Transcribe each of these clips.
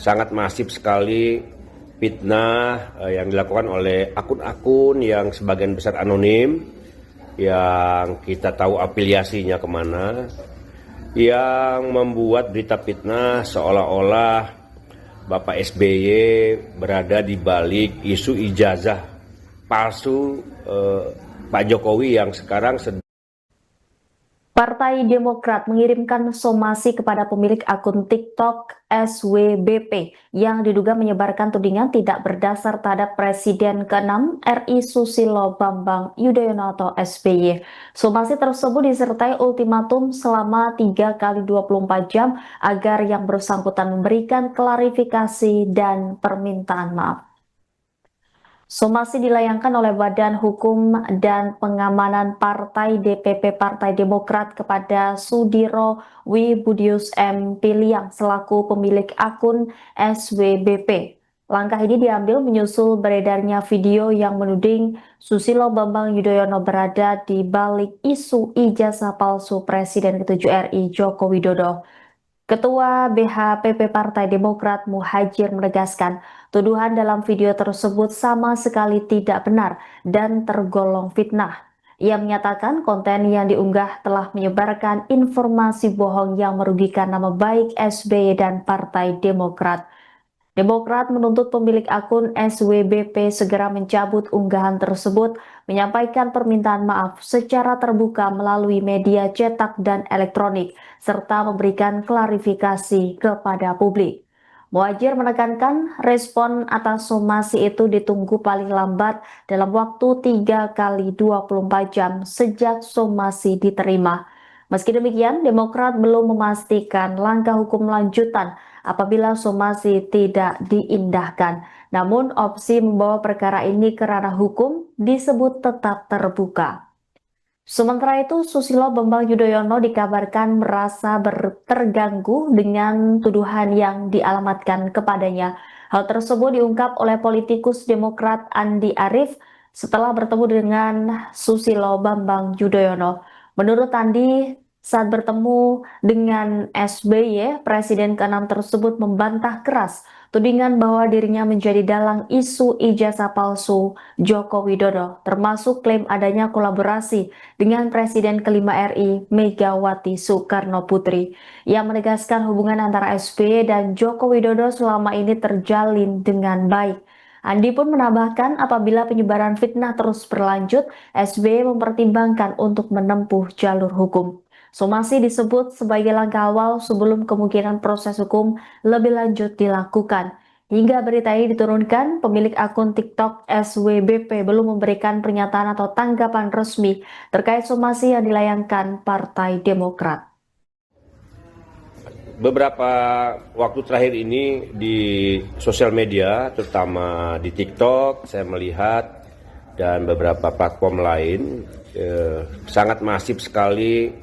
sangat masif sekali fitnah yang dilakukan oleh akun-akun yang sebagian besar anonim, yang kita tahu afiliasinya kemana, yang membuat berita fitnah seolah-olah Bapak SBY berada di balik isu ijazah palsu Pak Jokowi yang sekarang sedang. Partai Demokrat mengirimkan somasi kepada pemilik akun TikTok SWBP yang diduga menyebarkan tudingan tidak berdasar terhadap Presiden ke-6 RI Susilo Bambang Yudhoyono atau SBY. Somasi tersebut disertai ultimatum selama 3 kali 24 jam agar yang bersangkutan memberikan klarifikasi dan permintaan maaf. Somasi dilayangkan oleh Badan Hukum dan Pengamanan Partai DPP Partai Demokrat kepada Sudiro Wibudius M. Piliang selaku pemilik akun SWBP. Langkah ini diambil menyusul beredarnya video yang menuding Susilo Bambang Yudhoyono berada di balik isu ijazah palsu Presiden ke-7 RI Joko Widodo. Ketua BHPP Partai Demokrat Muhajir menegaskan, tuduhan dalam video tersebut sama sekali tidak benar dan tergolong fitnah. Ia menyatakan konten yang diunggah telah menyebarkan informasi bohong yang merugikan nama baik SBY dan Partai Demokrat. Demokrat menuntut pemilik akun SWBP segera mencabut unggahan tersebut, menyampaikan permintaan maaf secara terbuka melalui media cetak dan elektronik, serta memberikan klarifikasi kepada publik. Muhajir menekankan respon atas somasi itu ditunggu paling lambat dalam waktu 3 kali 24 jam sejak somasi diterima. Meski demikian, Demokrat belum memastikan langkah hukum lanjutan apabila somasi tidak diindahkan. Namun, opsi membawa perkara ini ke ranah hukum disebut tetap terbuka. Sementara itu, Susilo Bambang Yudhoyono dikabarkan merasa terganggu dengan tuduhan yang dialamatkan kepadanya. Hal tersebut diungkap oleh politikus Demokrat Andi Arief setelah bertemu dengan Susilo Bambang Yudhoyono. Menurut Andi, saat bertemu dengan SBY, Presiden ke-6 tersebut membantah keras tudingan bahwa dirinya menjadi dalang isu ijazah palsu Joko Widodo, termasuk klaim adanya kolaborasi dengan Presiden ke-5 RI Megawati Soekarno Putri. Ia menegaskan hubungan antara SBY dan Joko Widodo selama ini terjalin dengan baik. Andi pun menambahkan apabila penyebaran fitnah terus berlanjut, SBY mempertimbangkan untuk menempuh jalur hukum. Somasi disebut sebagai langkah awal sebelum kemungkinan proses hukum lebih lanjut dilakukan. Hingga berita ini diturunkan, pemilik akun TikTok SWBP belum memberikan pernyataan atau tanggapan resmi terkait somasi yang dilayangkan Partai Demokrat. Beberapa waktu terakhir ini di sosial media, terutama di TikTok, saya melihat dan beberapa platform lain sangat masif sekali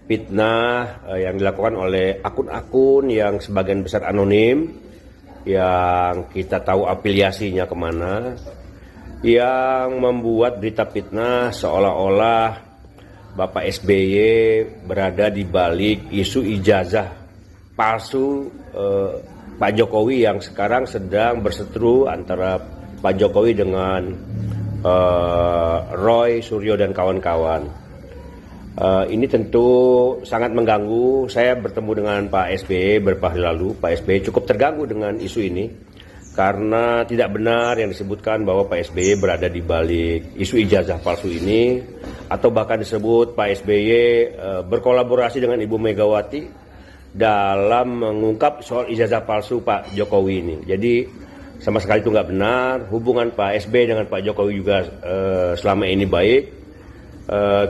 fitnah yang dilakukan oleh akun-akun yang sebagian besar anonim, yang kita tahu afiliasinya kemana, yang membuat berita fitnah seolah-olah Bapak SBY berada di balik isu ijazah palsu Pak Jokowi yang sekarang sedang berseteru antara Pak Jokowi dengan Roy Suryo dan kawan-kawan. Ini tentu sangat mengganggu. Saya bertemu dengan Pak SBY beberapa hari lalu. Pak SBY cukup terganggu dengan isu ini karena tidak benar yang disebutkan bahwa Pak SBY berada di balik isu ijazah palsu ini, atau bahkan disebut Pak SBY berkolaborasi dengan Ibu Megawati dalam mengungkap soal ijazah palsu Pak Jokowi ini. Jadi sama sekali itu nggak benar. Hubungan Pak SBY dengan Pak Jokowi juga selama ini baik.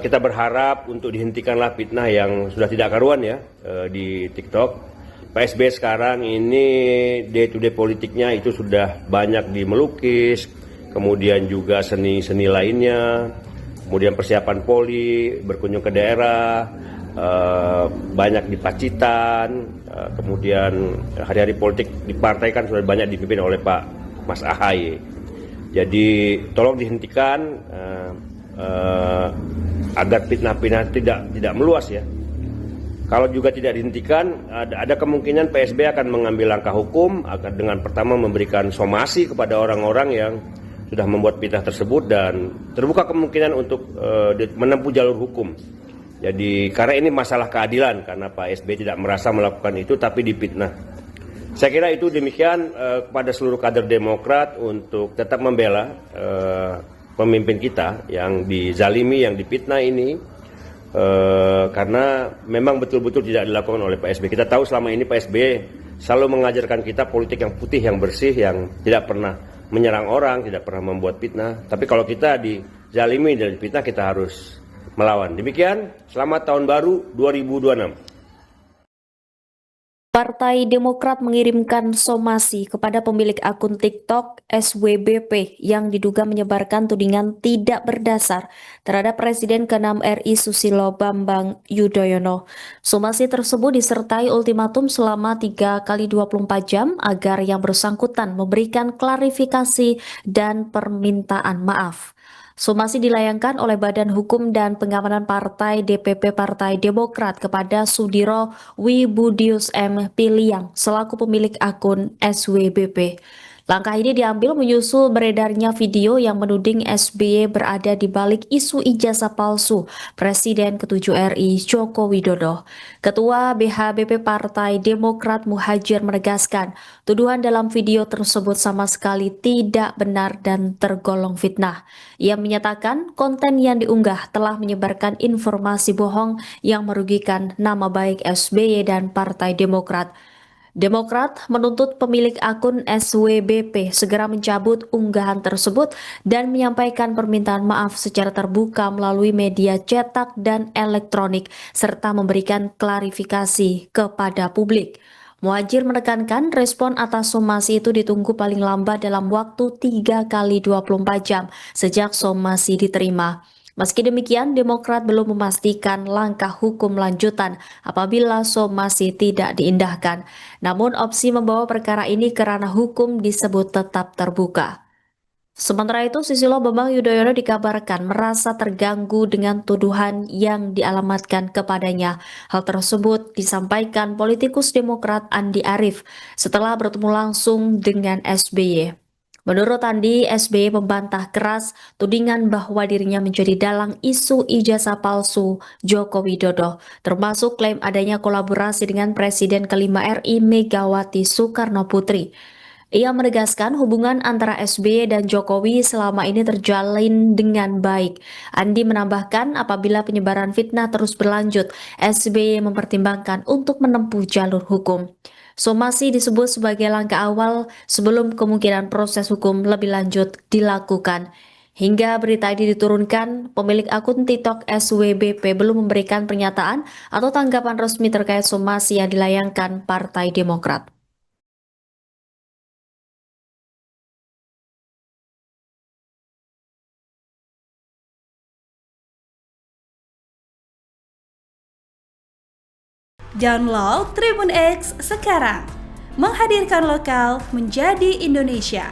Kita berharap untuk dihentikanlah fitnah yang sudah tidak karuan ya di TikTok. Pak SBY sekarang ini day to day politiknya itu sudah banyak di melukis, kemudian juga seni-seni lainnya, kemudian persiapan poli, berkunjung ke daerah, banyak di Pacitan, kemudian hari-hari politik di partai kan sudah banyak dipimpin oleh Pak Mas AHY. Jadi tolong dihentikan agar fitnah-fitnah tidak meluas ya. Kalau juga tidak dihentikan, ada kemungkinan PSB akan mengambil langkah hukum dengan pertama memberikan somasi kepada orang-orang yang sudah membuat fitnah tersebut dan terbuka kemungkinan untuk menempuh jalur hukum. Jadi karena ini masalah keadilan, karena Pak SBY tidak merasa melakukan itu tapi difitnah. Saya kira itu demikian kepada seluruh kader Demokrat untuk tetap membela pemimpin kita yang dizalimi, yang difitnah ini. Karena memang betul-betul tidak dilakukan oleh Pak SBY. Kita tahu selama ini Pak SBY selalu mengajarkan kita politik yang putih, yang bersih, yang tidak pernah menyerang orang, tidak pernah membuat fitnah. Tapi kalau kita dizalimi dan difitnah, kita harus melawan. Demikian, selamat tahun baru 2026. Partai Demokrat mengirimkan somasi kepada pemilik akun TikTok SWBP yang diduga menyebarkan tudingan tidak berdasar terhadap Presiden ke-6 RI Susilo Bambang Yudhoyono. Somasi tersebut disertai ultimatum selama 3 kali 24 jam agar yang bersangkutan memberikan klarifikasi dan permintaan maaf. Somasi dilayangkan oleh Badan Hukum dan Pengamanan Partai DPP Partai Demokrat kepada Sudiro Wibudius M. Piliang selaku pemilik akun SWBP. Langkah ini diambil menyusul beredarnya video yang menuding SBY berada di balik isu ijazah palsu Presiden ke-7 RI Joko Widodo. Ketua BHBP Partai Demokrat Muhajir menegaskan, tuduhan dalam video tersebut sama sekali tidak benar dan tergolong fitnah. Ia menyatakan konten yang diunggah telah menyebarkan informasi bohong yang merugikan nama baik SBY dan Partai Demokrat. Demokrat menuntut pemilik akun SWBP segera mencabut unggahan tersebut dan menyampaikan permintaan maaf secara terbuka melalui media cetak dan elektronik serta memberikan klarifikasi kepada publik. Muhajir menekankan respon atas somasi itu ditunggu paling lambat dalam waktu 3 kali 24 jam sejak somasi diterima. Meski demikian, Demokrat belum memastikan langkah hukum lanjutan apabila somasi tidak diindahkan. Namun opsi membawa perkara ini ke ranah hukum disebut tetap terbuka. Sementara itu, Susilo Bambang Yudhoyono dikabarkan merasa terganggu dengan tuduhan yang dialamatkan kepadanya. Hal tersebut disampaikan politikus Demokrat Andi Arief setelah bertemu langsung dengan SBY. Menurut Andi, SBY membantah keras tudingan bahwa dirinya menjadi dalang isu ijazah palsu Joko Widodo, termasuk klaim adanya kolaborasi dengan Presiden ke-5 RI Megawati Soekarno Putri. Ia menegaskan hubungan antara SBY dan Jokowi selama ini terjalin dengan baik. Andi menambahkan apabila penyebaran fitnah terus berlanjut, SBY mempertimbangkan untuk menempuh jalur hukum. Somasi disebut sebagai langkah awal sebelum kemungkinan proses hukum lebih lanjut dilakukan. Hingga berita ini diturunkan, pemilik akun TikTok SWBP belum memberikan pernyataan atau tanggapan resmi terkait somasi yang dilayangkan Partai Demokrat. Download Tribun X sekarang, menghadirkan lokal menjadi Indonesia.